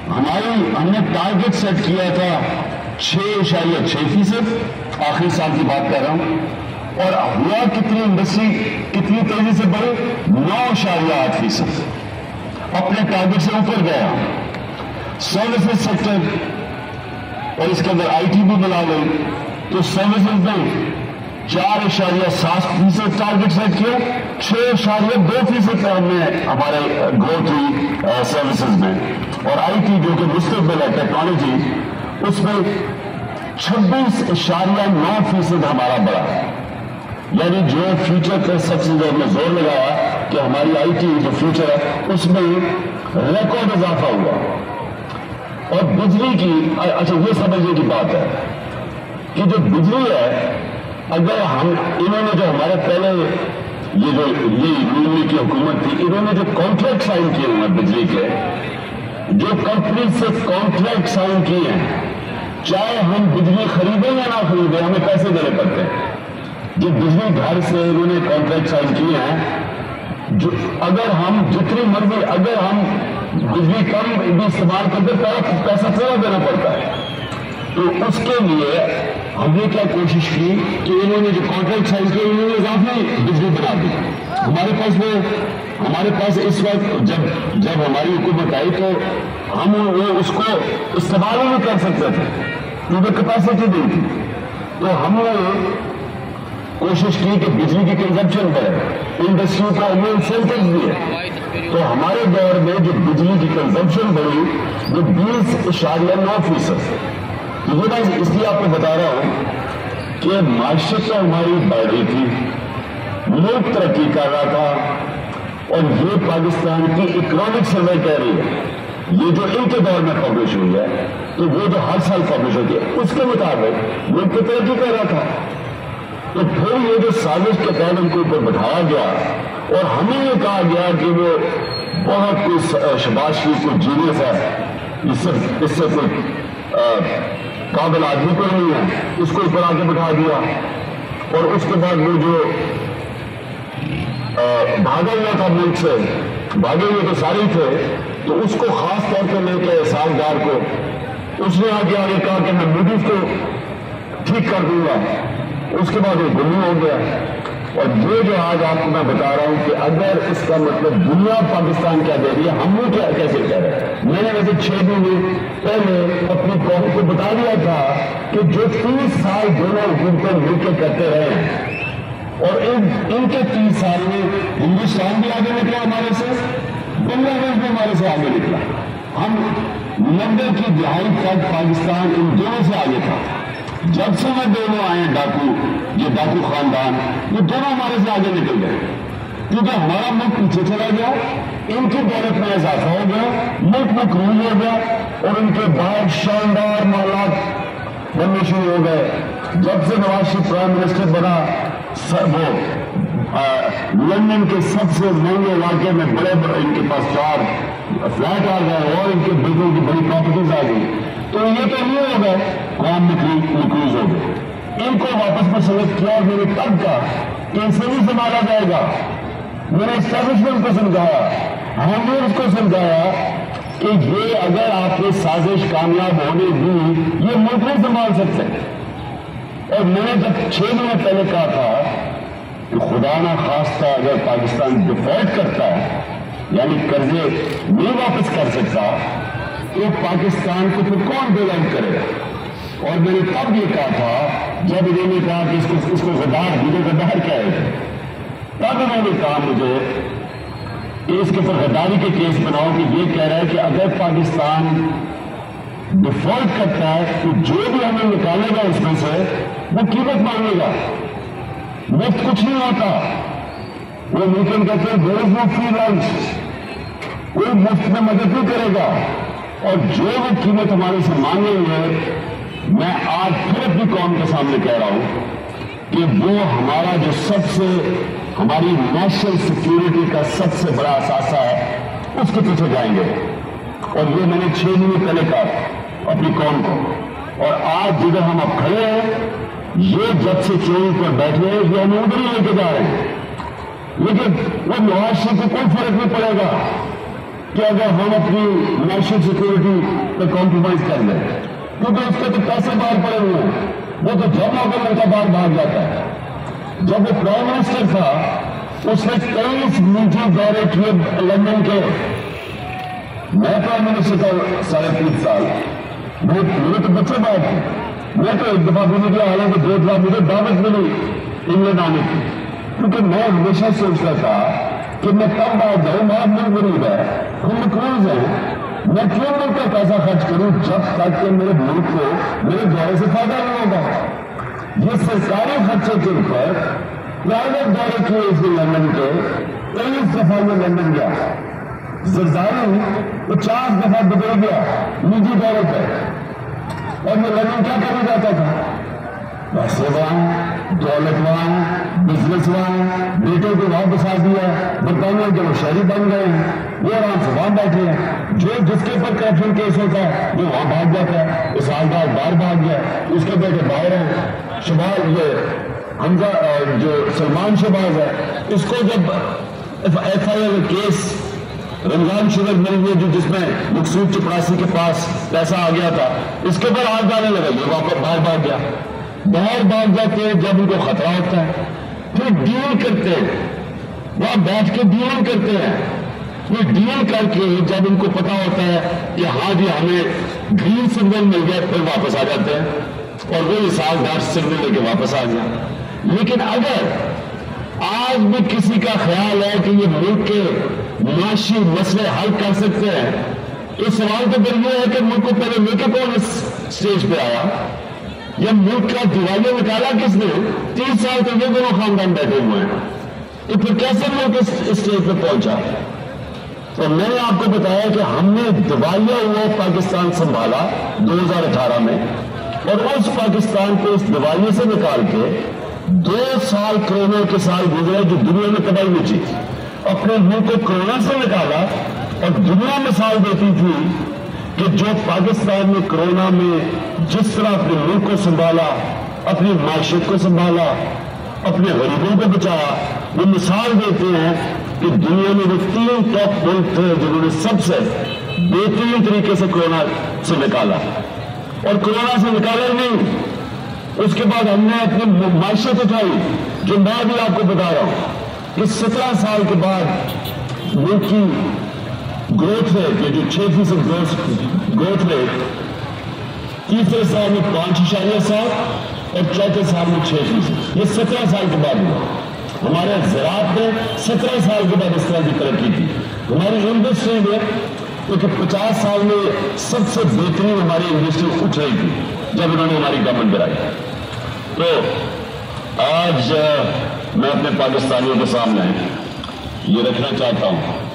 ہم نے target set کیا تھا 6.6%، آخری سال کی بات کر رہا ہوں، اور ہوا کتنی انڈسٹری کتنی تیزی سے بڑھی، 9.8%، اپنے ٹارگٹ سے اوپر گیا۔ سروسز سیکٹر اور اس کے اندر آئی ٹی بھی ملا گئی تو سروسز میں 4.7% ٹارگٹ سیٹ کیا، 6.2% پہ ہم نے ہمارے گروتھ ہوئی سروسز میں، اور آئی ٹی جو کہ مستقبل ہے ٹیکنالوجی، اس میں 26.9% ہمارا بڑھا، یعنی جو فیوچر کا سب سے زیادہ زور لگایا کہ ہماری آئی ٹی جو فیوچر ہے اس میں ریکارڈ اضافہ ہوا۔ اور بجلی کی اچھا یہ سمجھنے کی بات ہے کہ جو بجلی ہے، اگر انہوں نے جو ہمارے پہلے یہ یونین کی حکومت تھی، انہوں نے جو کانٹریکٹ سائن کیے ہوئے ہیں بجلی کے، جو کمپنی سے کانٹریکٹ سائن کیے ہیں، چاہے ہم بجلی خریدیں یا نہ خریدیں ہمیں پیسے دینے پڑتے ہیں۔ جو بجلی گھر سے انہوں نے کانٹریکٹ سائن کیے ہیں، جو اگر ہم جتنی مرضی اگر ہم بجلی کم بھی استعمال کرتے پیسہ تھوڑا دینا پڑتا ہے، تو اس کے لیے ہم نے کیا کوشش کی کہ انہوں نے جو کانٹریکٹ سائن کیے انہوں نے اضافی بجلی بنا دی۔ ہمارے پاس اس وقت جب ہماری حکومت آئی تو ہم اس کو استعمال ہی نہیں کر سکتے تھے کیونکہ کیپیسٹی نہیں تھی، تو ہم نے کوشش کی کہ بجلی کی کنزمپشن بڑھے، انڈسٹری کو ہمیں انسینٹیوز دیے، تو ہمارے دور میں جو بجلی کی کنزمپشن بڑھی وہ 20.9%۔ تو یہ بات اس لیے آپ کو بتا رہا ہوں کہ معیشت تو ہماری بڑھ رہی تھی، ملک ترقی کر رہا تھا، اور یہ پاکستان کی اکنامک سروے کہہ رہی ہے، یہ جو ان کے دور میں پبلش ہوئی ہے، تو وہ جو ہر سال پبلش ہوتی ہے اس کے مطابق ملک کی ترقی کر رہا تھا۔ تو پھر یہ جو سازش کے تحت ان کو اوپر بٹھایا گیا اور ہمیں یہ کہا گیا کہ وہ بہت کچھ شباز شریف کو جینیس ہے، اس سے کوئی قابل آدمی کو نہیں ہے، اس کو اوپر آگے بٹھا دیا، اور اس کے بعد وہ جو بھاگا ہوا تھا ملک سے، بھاگے ہوئے تو سارے تھے، تو اس کو خاص طور پہ لے کے سازگار کو اس نے آگے کہا کہ میں موڈیز کو ٹھیک کر دوں گا، اس کے بعد وہ گم ہو گیا۔ اور یہ جو آج آپ کو میں بتا رہا ہوں کہ اگر اس کا مطلب دنیا پاکستان کیا دے رہی ہے، ہم وہ کیا کیسے کہہ رہے ہیں۔ میں نے ویسے 6 مہینے پہلے اپنی قوم کو بتا دیا تھا کہ جو 30 سال دونوں حکومتیں مل کے کرتے رہے ہیں، اور ان کے 30 سال میں ہندوستان بھی آگے نکلا ہمارے سے، بنگلہ دیش بھی ہمارے سے آگے نکلا، ہم 90 کی دہائی تک پاکستان ان دونوں سے آگے تھا۔ جب سے وہ دونوں آئے ڈاکو، یہ ڈاکو خاندان، یہ دونوں ہمارے سے آگے نکل گئے، کیونکہ ہمارا ملک پیچھے چلا گیا، ان کی دولت میں اضافہ ہو گیا، ملک مقروض ہو گیا، اور ان کے باہر شاندار محلات بننے شروع ہو گئے۔ جب سے نواز شریف پرائم منسٹر بنا، وہ لندن کے سب سے مہنگے علاقے میں بڑے ان کے پاس 4 فلیٹ آ گئے، اور ان کے بلڈنگ کی بڑی پراپرٹیز آ گئی، تو یہ تو نہیں ہو گئے، قوم مقروض ہو گئے۔ ان کو واپس میں سلیکٹ کیا، اور میں نے تب کہا کہ ان سے نہیں سنبھالا جائے گا۔ میں نے اسٹیبلشمنٹ کو سمجھایا، ہم نے اس کو سمجھایا کہ یہ اگر آپ کی سازش کامیاب ہونے دی، یہ ملک نہیں سنبھال سکتے۔ اور میں نے جب 6 مہینے پہلے کہا تھا کہ خدا نہ خواستہ اگر پاکستان ڈیفالٹ کرتا ہے، یعنی قرضے نہیں واپس کر سکتا، تو پاکستان کو پھر کون بیل آؤٹ کرے گا۔ اور میں نے تب یہ کہا تھا جب انہوں نے کہا کہ اس کو غدار کیا ہے، تب انہوں نے کہا مجھے کہ اس کے اوپر غداری کے کیس بناؤ کہ یہ کہہ رہا ہے کہ اگر پاکستان ڈیفالٹ کرتا ہے تو جو بھی ہمیں نکالے گا اس میں سے وہ قیمت مانگے گا، مفت کچھ نہیں ہوتا۔ وہ ممکن کہتے ہیں دیر از نو فری لنچ، کوئی مفت میں مدد نہیں کرے گا، اور جو وہ قیمت ہمارے سے مانگیں گے، میں آج پھر اپنی قوم کے سامنے کہہ رہا ہوں کہ وہ ہمارا جو سب سے ہماری نیشنل سیکیورٹی کا سب سے بڑا اثاثہ ہے، اس کے پیچھے جائیں گے۔ اور یہ میں نے 6 مہینے پہلے کہا اپنی قوم کو، اور آج جدھر ہم اب کھڑے ہیں، یہ جب سے چوری پر بیٹھے ہیں، یہ ہمیں ادھر ہی لے کے جا رہے ہیں، لیکن وہ نواز شریف کو کوئی فرق نہیں پڑے گا، کہ اگر ہم اپنی نیشنل سیکورٹی پہ کمپرومائز کر لیں، کیونکہ اس کے تو پیسے باہر پڑے ہوئے ہیں، وہ تو جب موقع ملتا باہر بھاگ جاتا ہے۔ جب وہ پرائم منسٹر تھا اس نے 23 نجی دورے کیے لندن کے۔ میں پرائم منسٹر تھا 3.5 سال، میرے تو بچے باہر تھے، میں تو ایک دفعہ بھی نہیں گیا، حالانکہ 2 دفعہ مجھے دعوت ملی انگلینڈ آنے کی، کیونکہ میں ہمیشہ سوچتا تھا کہ میں کب باہر جاؤں، میرا ملک غریب ہے، ہم مقروض ہیں، میں کیوں ملک کا پیسہ خرچ کروں جب تک کہ میرے ملک کو میرے دورے سے فائدہ نہیں ہوگا۔ یہ سرکاری خرچے کے اوپر پرائیویٹ دورے کیے اس نے لندن کے، 23 دفعہ میں لندن گیا، زرزاری 50 دفعہ بدل گیا نجی دورے پہ، اور میں لندن کیا کرنے جاتا تھا؟ پیسے وہاں، دولت وہاں، بزنس وہاں، بیٹے کو وہاں بسا دیا، برطانیہ کے وہ شہری بن گئے ہیں، وہ آرام سے وہاں بیٹھے ہیں، جو جس کے اوپر کرپشن کیس ہوتا ہے وہ وہاں بھاگ جاتا ہے، اس سال بعد باہر بھاگ گیا، اس کے بیٹے باہر ہیں، شباز یہ حمزہ جو سلمان شباز ہے، اس کو جب FIR کیس رمضان شوگر مل گئی جو جس میں مقصود چپراسی کے پاس پیسہ آ گیا تھا، اس کے اوپر ہاتھ ڈالنے لگا، یہ واپس باہر بھاگ گیا، باہر بھاگ جاتے ہیں جب ان کو خطرہ ہوتا ہے، پھر ڈیل کرتے ہیں، وہاں بیٹھ کے ڈیل کرتے ہیں، یہ ڈیل کر کے جب ان کو پتا ہوتا ہے کہ ہاں جی ہمیں گرین سگنل مل گیا، پھر واپس آ جاتے ہیں اور وہی سالدار سگنل لے کے واپس آ گیا۔ لیکن اگر آج بھی کسی کا خیال ہے کہ یہ ملک کے معاشی مسئلے حل کر سکتے ہیں تو سوال تو پھر یہ ہے کہ ملک کو پہلے لے کے کون اس اسٹیج پہ آیا؟ یہ ملک کا دیوالیہ نکالا کس نے؟ 30 سال تو یہ دونوں خاندان بیٹھے ہوئے ہیں، تو پھر کیسے ملک اس اسٹیج پہ پہنچا؟ تو میں نے آپ کو بتایا کہ ہم نے دیوالیہ ہوا پاکستان سنبھالا 2018 میں، اور اس پاکستان کو اس دیوالیے سے نکال کے 2 سال کرونا کے سال گزرے جو دنیا میں تباہی مچی، اپنے ملک کو کرونا سے نکالا اور دنیا مثال دیتی تھی کہ جو پاکستان میں کرونا میں جس طرح اپنے ملک کو سنبھالا، اپنی معیشت کو سنبھالا، اپنے غریبوں کو بچایا، وہ مثال دیتے ہیں کہ دنیا میں وہ 3 ٹاپ ملک تھے جنہوں نے سب سے بہترین طریقے سے کرونا سے نکالا، اور کرونا سے نکالا ہی نہیں، اس کے بعد ہم نے اپنی معیشت اٹھائی، جو میں بھی آپ کو بتا رہا ہوں کہ 17 سال کے بعد ملک کی گروتھ ریٹ، یہ جو 6% گروتھ ریٹ، تیسرے سال میں 5.7 اور چوتھے سال میں 6%، یہ 17 سال کے بعد ہوا۔ ہمارے زراعت نے 17 سال کے بعد اس طرح کی ترقی کی، ہماری انڈسٹری نے، کیونکہ 50 سال میں سب سے بہترین ہماری انڈسٹری اٹھ رہی تھی جب انہوں نے ہماری گورنمنٹ بنائی۔ تو آج میں اپنے پاکستانیوں کے سامنے یہ رکھنا چاہتا ہوں